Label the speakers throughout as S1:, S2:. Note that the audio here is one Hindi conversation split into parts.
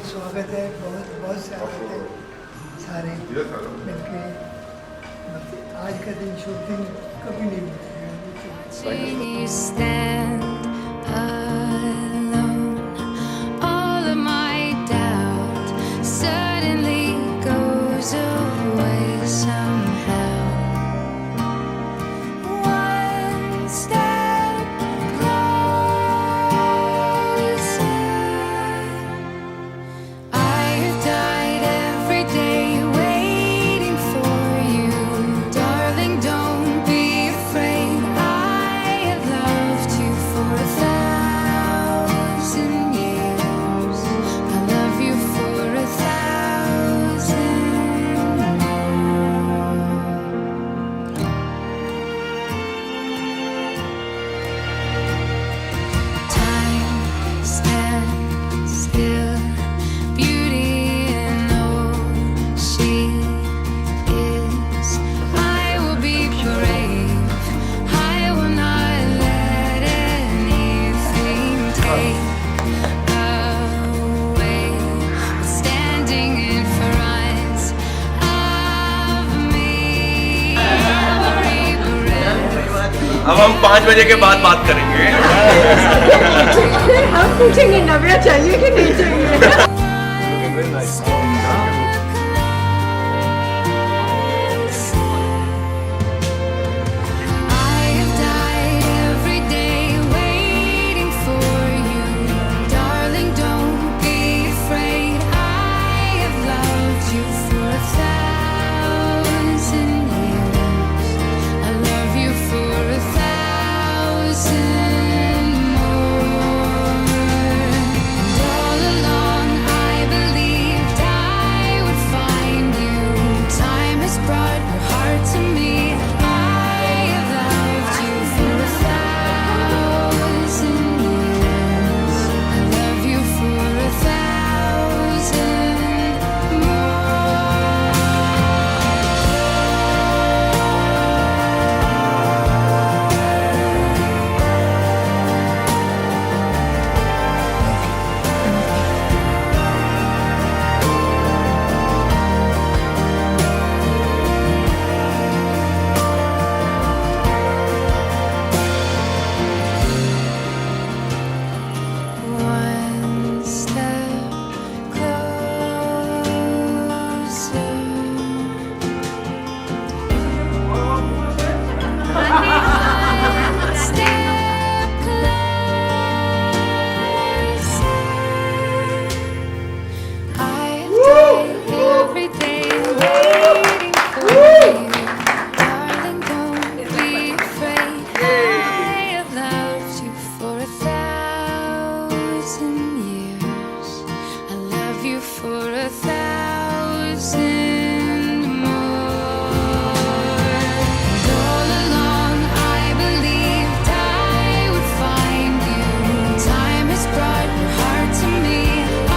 S1: स्वागत है, बहुत बहुत स्वागत है सारे मिलके। आज का दिन शुभ दिन कभी नहीं भूलेंगे।
S2: You stand alone. All of my doubt suddenly goes away somehow. One step closer. I have died every day waiting for you, darling. Don't be afraid. I have loved you for 1,000 years. I love you for 1,000 more. Time stands still, beauty in all she is. I will be brave. I will not let anything take away what's standing in front of me. Every breath.
S3: अब हम 5 बजे के बाद बात करेंगे।
S4: हम पूछेंगे नव्या चाहिए कि नहीं चाहिए।
S2: I have died every day waiting for you, darling. Don't be afraid. I have loved you for 1,000 years. I love you for 1,000 more. And all along I believed I would find you. Time has brought your heart to me. I have loved you for 1,000 years. I love you for 1,000 One step closer. One step closer. I have died every day waiting for you, darling. Don't be afraid. I have loved you for 1,000 years. I love you for 1,000 more. And all along I believed I would find you. Time has brought your heart to me. I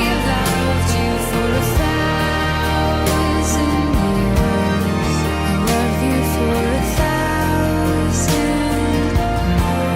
S2: have loved you for 1,000 years. I love you for 1,000 more.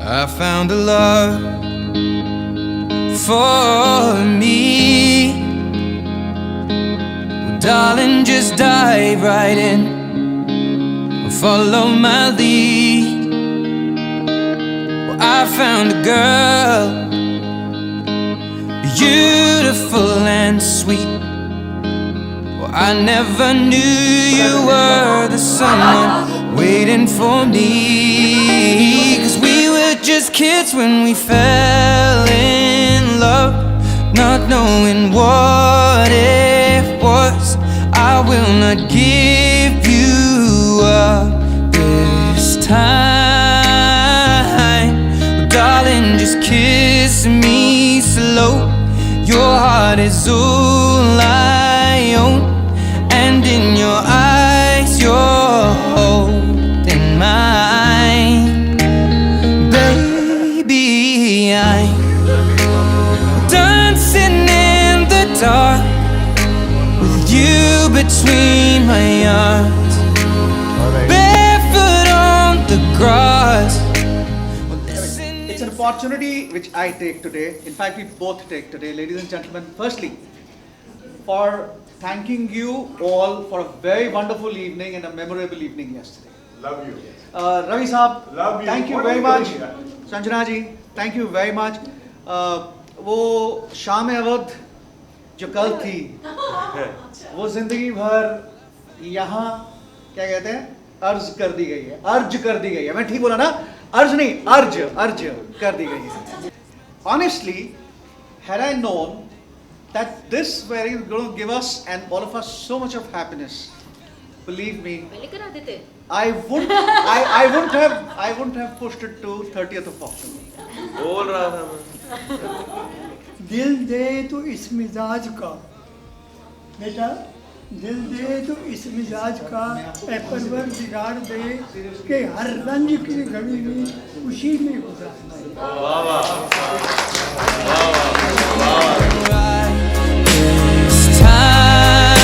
S5: I found a love for me. Well, darling, just dive right in and follow my lead. Well, I found a girl, beautiful and sweet. Well, I never knew you were the someone waiting for me. 'Cause we were just kids when we fell in love, not knowing what it was. I will not give you up this time. Darling, just kiss me slow Your heart is all I own, and in your eyes you're holding mine. Baby, I'm dancing in the dark with you between my arms, barefoot on the grass.
S6: It's an opportunity which I take today. In fact, we both take today, ladies and gentlemen. Firstly, for thanking you all for a very wonderful evening and a memorable evening yesterday.
S7: Love you.
S6: Ravi Saab,
S7: Love you.
S6: thank you
S7: What
S6: very
S7: are you
S6: much.
S7: doing?
S6: Sanjana ji, thank you very much. वो शाम अवध जो कल थी, वो जिंदगी भर यहाँ क्या कहते हैं, अर्ज कर दी गई है, अर्ज कर दी गई है. मैं ठीक बोला ना? अर्ज नहीं, अर्ज कर दी गई है. Honestly, had I known that this was going to give us and all of us so much of happiness, believe me, I wouldn't have pushed it to 30th of October.
S3: बोल रहा था मैं.
S1: दिल दे तो इस मिजाज का बेटा, दिल दे तो इस मिजाज का ऐ परवर बिगाड़ दे कि हर रंज की घड़ी में खुशी में गुजार दे.
S5: This time,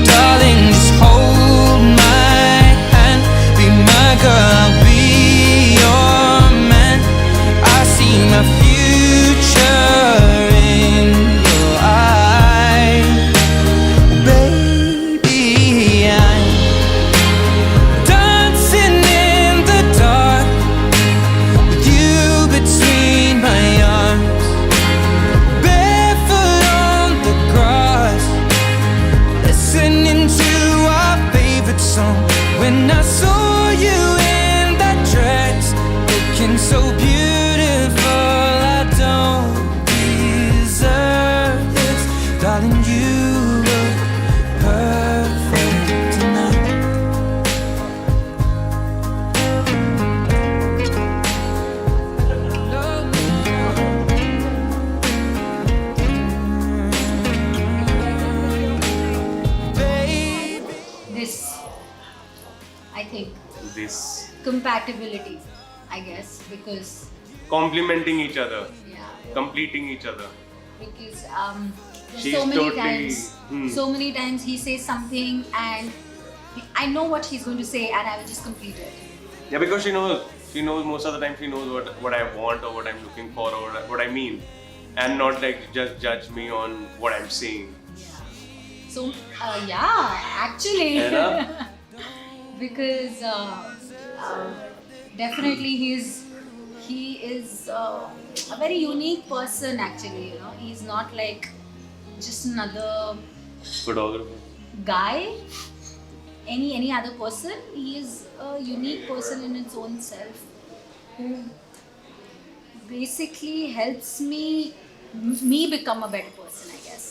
S5: darling, just hold my hand. Be my girl, I'll be your man. I see my future in your eyes. Baby, I'm dancing in the dark with you between my arms, barefoot on the grass, listening to our favorite song. When I saw you in that dress, looking so beautiful, I don't deserve this. Darling, you look perfect tonight. Baby.
S8: This, I think,
S3: This
S8: compatibility, I guess, because
S3: complementing each other,
S8: yeah,
S3: completing each other.
S8: because
S3: She's
S8: so many
S3: totally-
S8: times, so many times he says something and I know what he's going to say and I will just complete it.
S3: Yeah, because she knows most of the time. She knows what I want or what I'm looking for or what I mean, and not like just judge me on what I'm saying.
S8: So yeah, actually,
S3: Yeah.
S8: because definitely he is a very unique person. Actually, you know, he's not like just another
S3: Photographer.
S8: guy, any other person. He is a unique person in its own self who basically helps me become a better person, I guess.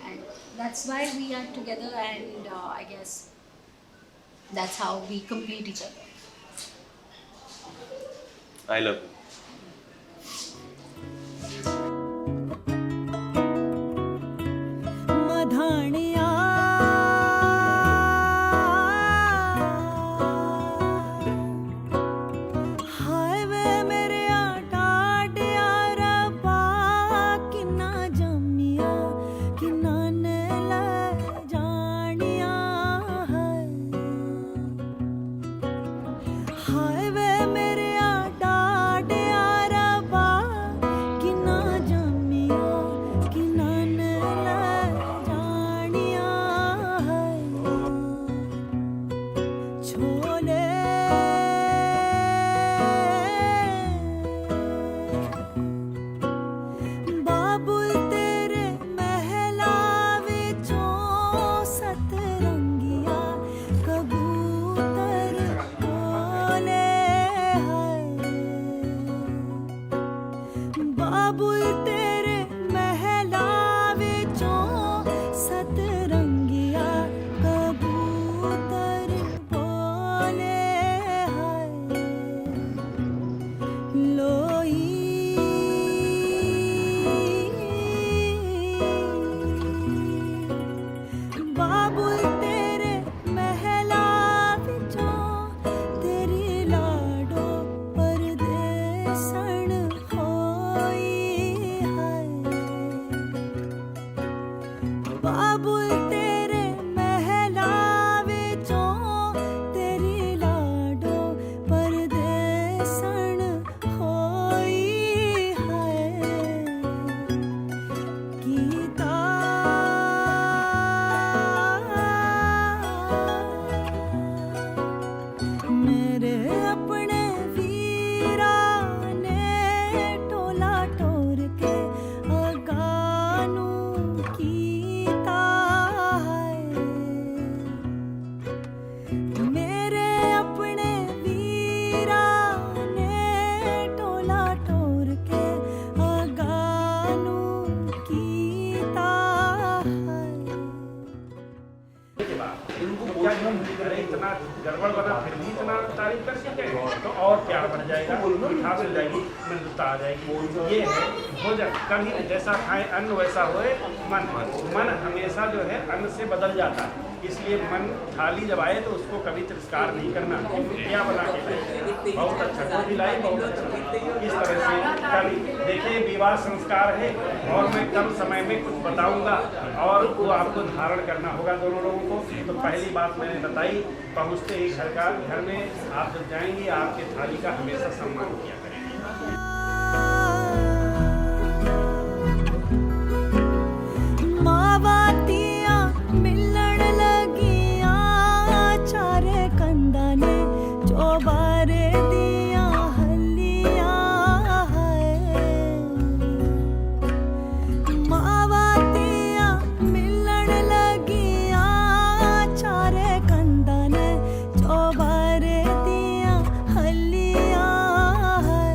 S8: And that's why we are together, and I guess that's how we complete each other.
S3: I love you.
S9: मधाणिया हाय वे मेरे टाटिया रबा किन्ना जमिया किन्ना ने ले जानिया है हाय वे मेरे टाटिया रबा किन्ना जमिया किन्ना ने ले जानिया बाबुल तेरे महलावे चो तेरी लाडो परदेसन होई है गीता मेरे अपने वीरा ने टोला टोर के अगानू कीता है मेरे अपने वीरा ने टोला टोर के अगानू कीता है
S7: इतना गड़बड़ बना फिर भी इतना तारीफ कर सके तो और प्यार बढ़ जाएगा, मिठास हो जाएगी, मृदुता आ जाएगी। ये है भोजन, कभी जैसा खाए अन्न वैसा होए मन। मन हमेशा जो है अन्न से बदल जाता है, इसलिए मन थाली जब आए तो उसको कभी तिरस्कार नहीं करना। क्या बना के लाए, बहुत अच्छा को दिलाई, बहुत अच्छा। इस तरह से कल देखिए विवाह संस्कार है और मैं कम समय में कुछ बताऊंगा और वो आपको धारण करना होगा दोनों लोगों को। तो पहली बात मैंने बताई, पहुँचते ही घर में आप जब जाएंगे आपके थाली का हमेशा सम्मान किया करेंगे।
S9: मावातियां मिलण लगियां चारे कंदा ने चौबारे दिया हलियां है मावातियां मिलण लगियां चारे कंदा ने चौबारे दिया हलियां है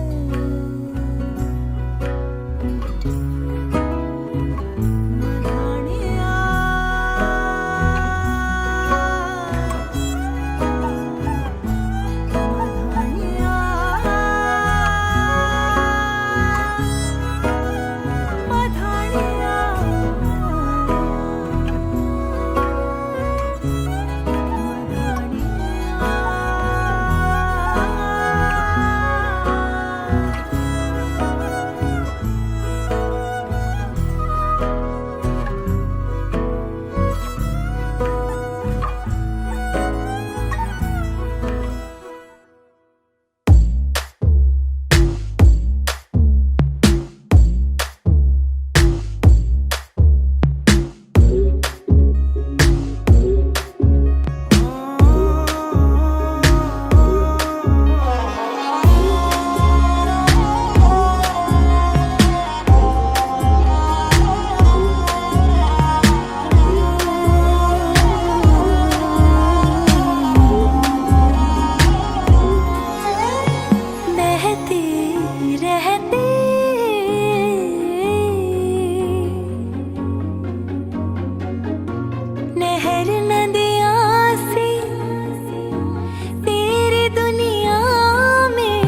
S9: नहर नदियाँ सी तेरी दुनिया में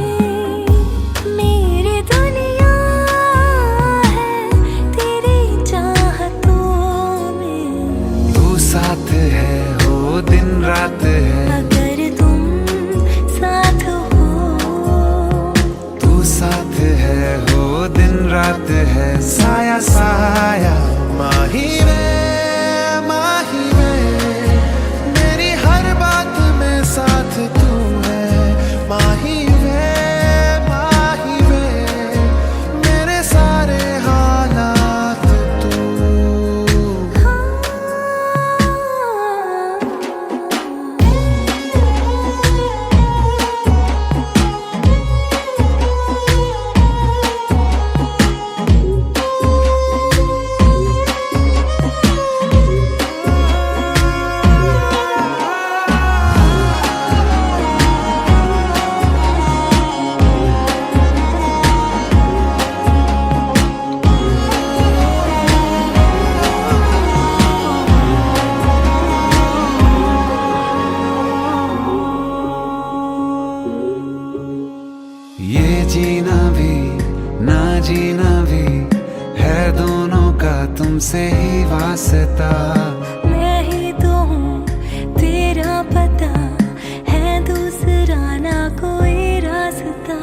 S9: मेरी दुनिया है तेरी चाहतों में
S5: तू साथ है हो दिन रात है
S9: अगर तुम साथ हो
S5: तू साथ है हो दिन रात है साया साया माही वे मेरी हर बात में साथ तू है माही वे मेरे सारे हालात तू ये जीना भी ना जीना भी है दोनों का तुमसे ही वास्ता
S9: मैं ही तो हूँ तेरा पता है दूसरा ना कोई रास्ता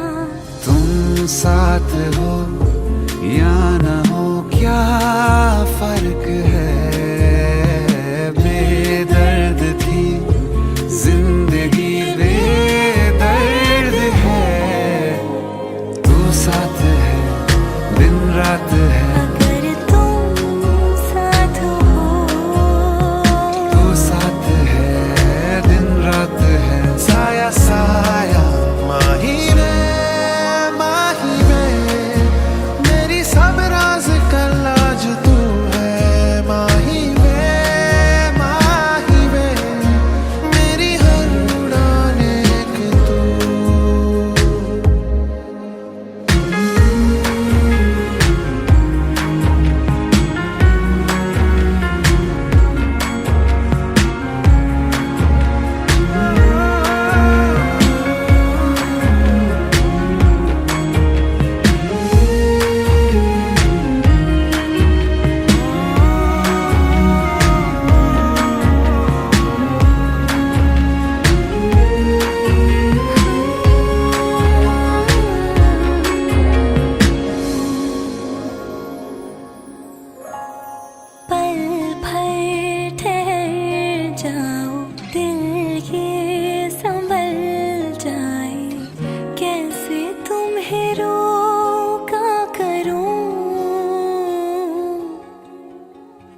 S5: तुम साथ हो या ना हो क्या फर्क है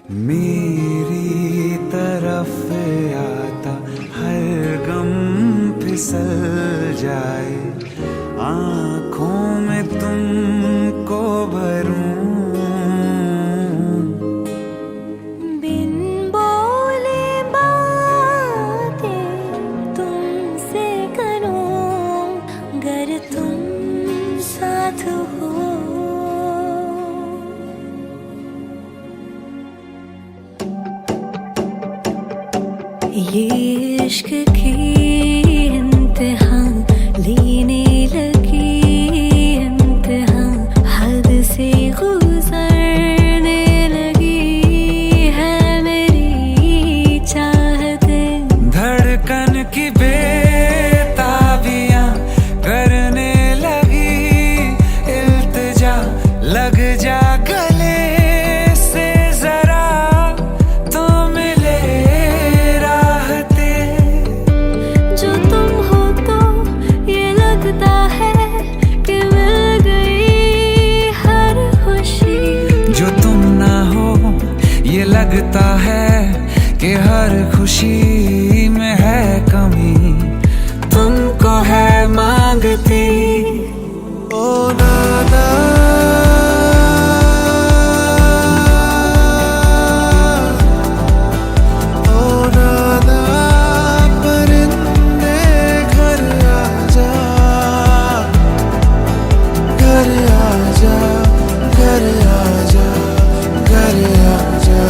S5: मेरी तरफ आता हर गम फिसल जाए, आँखों में तुमको भरूं,
S9: बिन बोले बातें तुमसे करूं, गर तुम साथ हो। ये इश्क की इम्तिहान लेने लगी, इम्तिहान हद से गुजरने लगी है मेरी चाहते।
S5: धड़कन की बेताबियां करने लगी, इल्तिजा लग जा गले से जरा, तो मिले राहते।
S9: जो तुम हो तो ये लगता है कि मिल गई हर खुशी,
S5: जो तुम ना हो ये लगता है कि हर खुशी में है कमी, तुमको है मांगती। ओ नादा परिंदे घर आजा, घर आजा, घर आजा, घर आजा।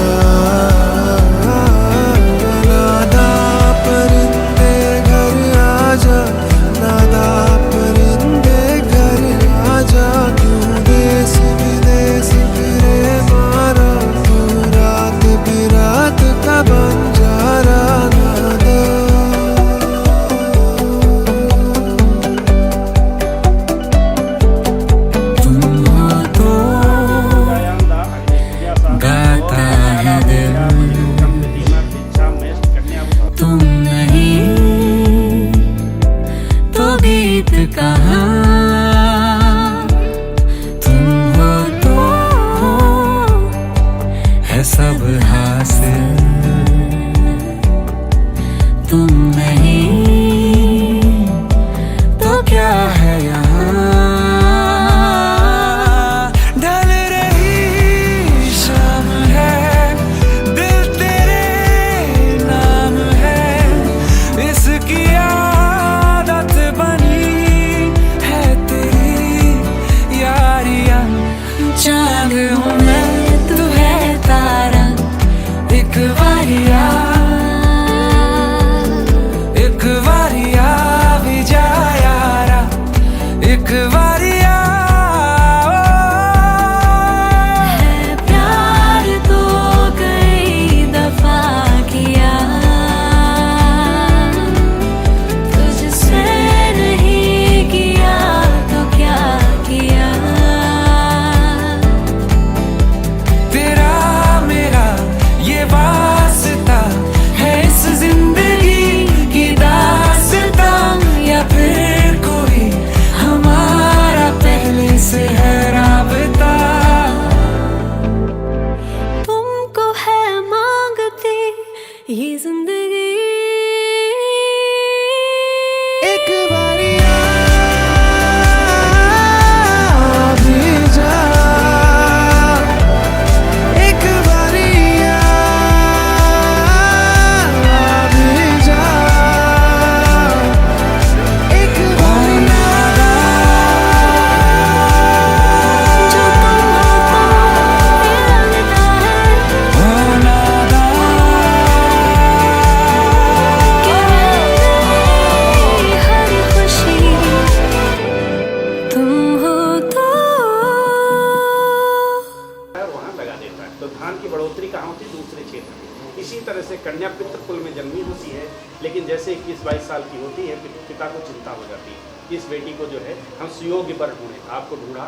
S5: नादा परिंदे घर आजा, नादा परिंदे घर आजा। क्यों देश विदेश फिरे मारा, तू रात बिरात का बंजारा। नादा तुम हो तो गाता है दिल, तुम नहीं तो गीत कहाँ। तुम हो तो है सब हासिल, तुम नहीं तो क्या है यहाँ। ढल रही शाम है, दिल तेरे नाम है, इसकी आदत बनी है तेरी यारियां। चांद हूँ मैं, तू है तारा, एक वारिया, एक वारिया भी जा यारा, एक वारिया।
S9: है प्यार तो कई दफा किया, तुझसे नहीं किया तो क्या किया।
S5: तेरा मेरा ये वास्ता है इस जिंदगी की दास्तां, या फिर कोई हमारा पहले से है राबता।
S9: तुमको है मांगती ये जिंदगी।
S5: एक बारिया भी जा, एक बारिया भी जा, एक बारिया।
S9: जो तुम हो तो ये लगता है
S5: ओ नादा
S9: कि मिल गई हर खुशी, तुम हो तो।
S7: वहाँ लगा देता है, तो धान की बढ़ोतरी कहाँ होती है? दूसरे क्षेत्र में। इसी तरह से कन्या पितृकुल में जन्मी होती है, लेकिन जैसे 21-22 साल की होती है पिता को चिंता हो जाती है, इस बेटी को जो है हम सुयोग्य वर ढूंढे, आपको ढूंढा।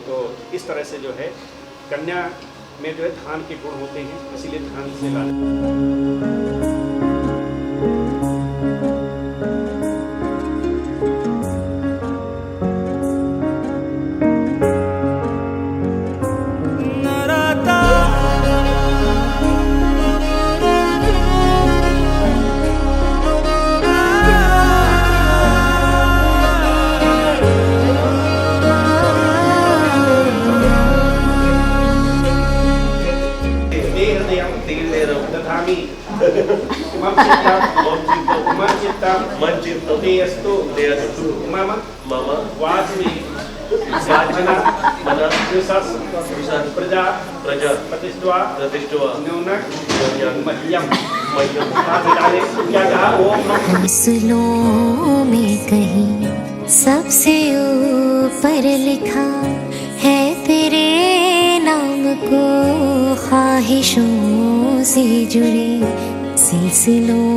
S7: तो इस तरह से जो है कन्या में जो है धान के गुण होते हैं, इसीलिए धान से ला
S5: नादा
S7: करोमि मम चित्तं तेऽस्तु मम वाचमि प्रजा प्रतिष्ठा न्यूनक मह्यम क्या कहा ओम
S9: फसलों में कहीं सबसे ऊपर लिखा है तेरे नाम को, ख्वाहिशों से जुड़े सिलसिलों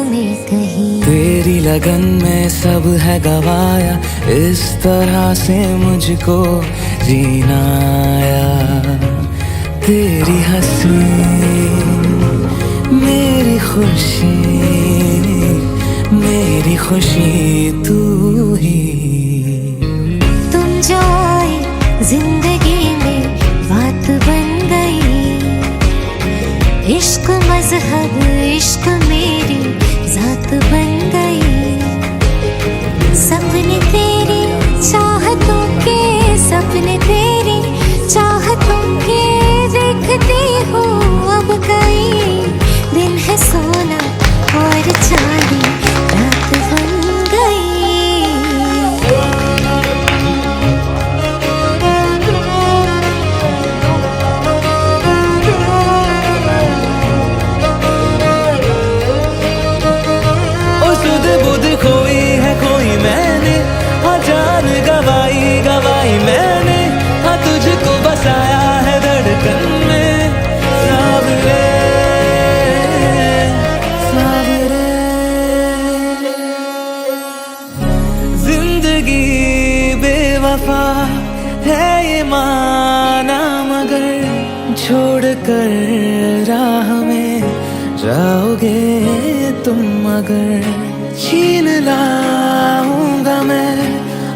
S9: में कहीं
S5: तेरी लगन में सब है गवाया, इस तरह से मुझको जीना आया। तेरी हंसी मेरी खुशी तू ही।
S9: तुम जो आए जिंदगी में बात बन गई, इश्क मजहब इश्क मेरी जात बन गई। सपने तेरी चाहतों के, सपने तेरी चाहतों के देखती हूँ अब कई। दिन है सोना और चांदी रात बन गई।
S5: सुध बुध खोई है कोई मैंने, हाँ जान गवाई मैंने, हाँ तुझको बसाया है धड़कन में। सावरे जिंदगी बेवफा है ये माना, मगर छोड़ कर राह में जाओगे तुम अगर। छीन लाऊंगा मैं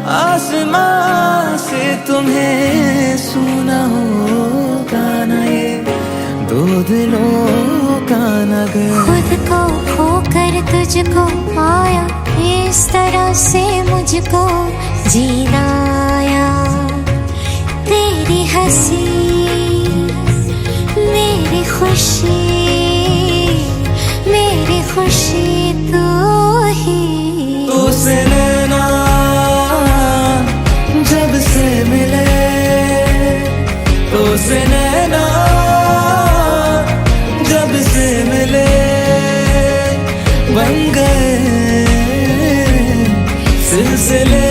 S5: आसमां से तुम्हें, सुना होगा ना ये दो दिलों का नगर।
S9: खुद को खोकर तुझको पाया, इस तरह से मुझको जीना आया। तेरी हंसी मेरी खुशी तू ही।
S5: तुझसे नैना जब से मिले, तुझसे नैना जब से मिले, बन गए सिलसिले।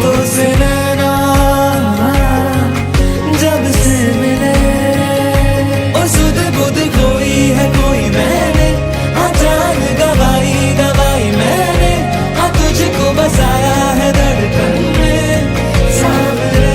S5: तुझसे नैना जब से मिले, ओ सुध बुध खोई है कोई मैंने, हाँ जान गवाई मैंने, हाँ तुझको बसाया है धड़कन में। सावरे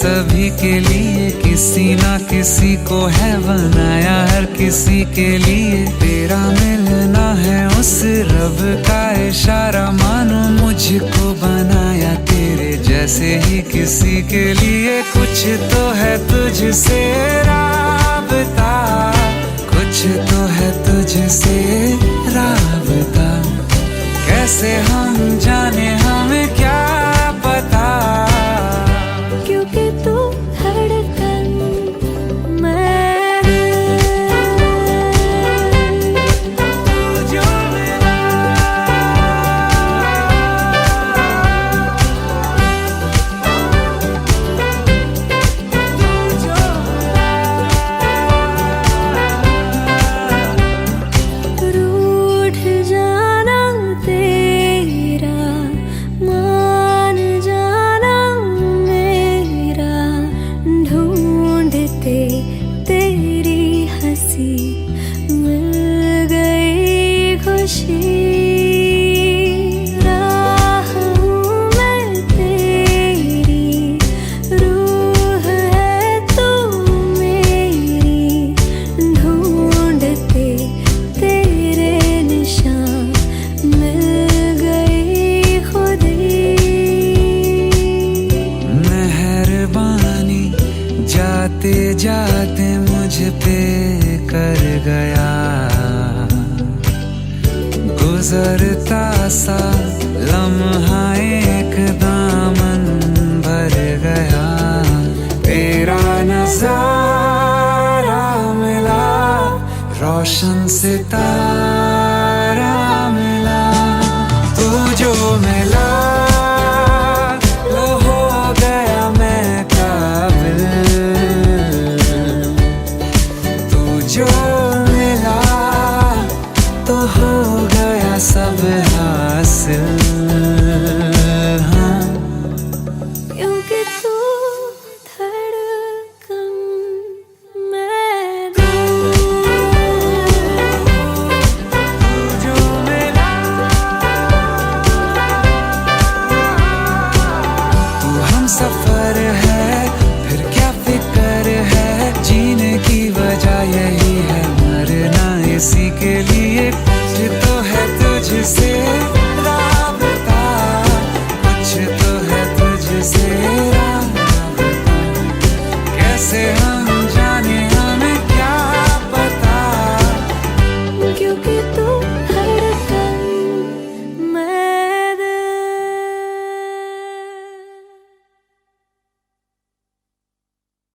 S5: सभी के लिए, किसी ना किसी को है बनाया हर किसी के लिए। तेरा मिलना है उस रब का इशारा, मानो मुझको बनाया तेरे जैसे ही किसी के लिए। कुछ तो है तुझसे राबता, कुछ तो है तुझसे राबता, कैसे हम जाने हमें क्या पता।
S9: क्योंकि तू धड़कन मैं
S5: जो मिला
S9: रूठ जाना तेरा, मान जाना मेरा, ढूंढते तेरी हंसी मिल गई खुशी। राह हूँ मैं तेरी, रूह है तू मेरी, ढूंढते तेरे निशान मिल गई खुदी।
S5: मेहरबानी जाते जाते मुझ पे कर गया, गुजरता सा लम्हा एक दामन भर गया। तेरा नजारा मिला, रोशन सितारा मिला, तू जो मिला वो हो गया मैं काबिल। तू जो मिला तो हो गया सब हासिल। हाँ
S9: क्योंकि तू धड़कन मैं दिल।
S5: जो मिला तू हम सफर है, फिर क्या फिक्र है, जीने की वजह यही है, मरना इसी के लिए। कुछ तो है तुझसे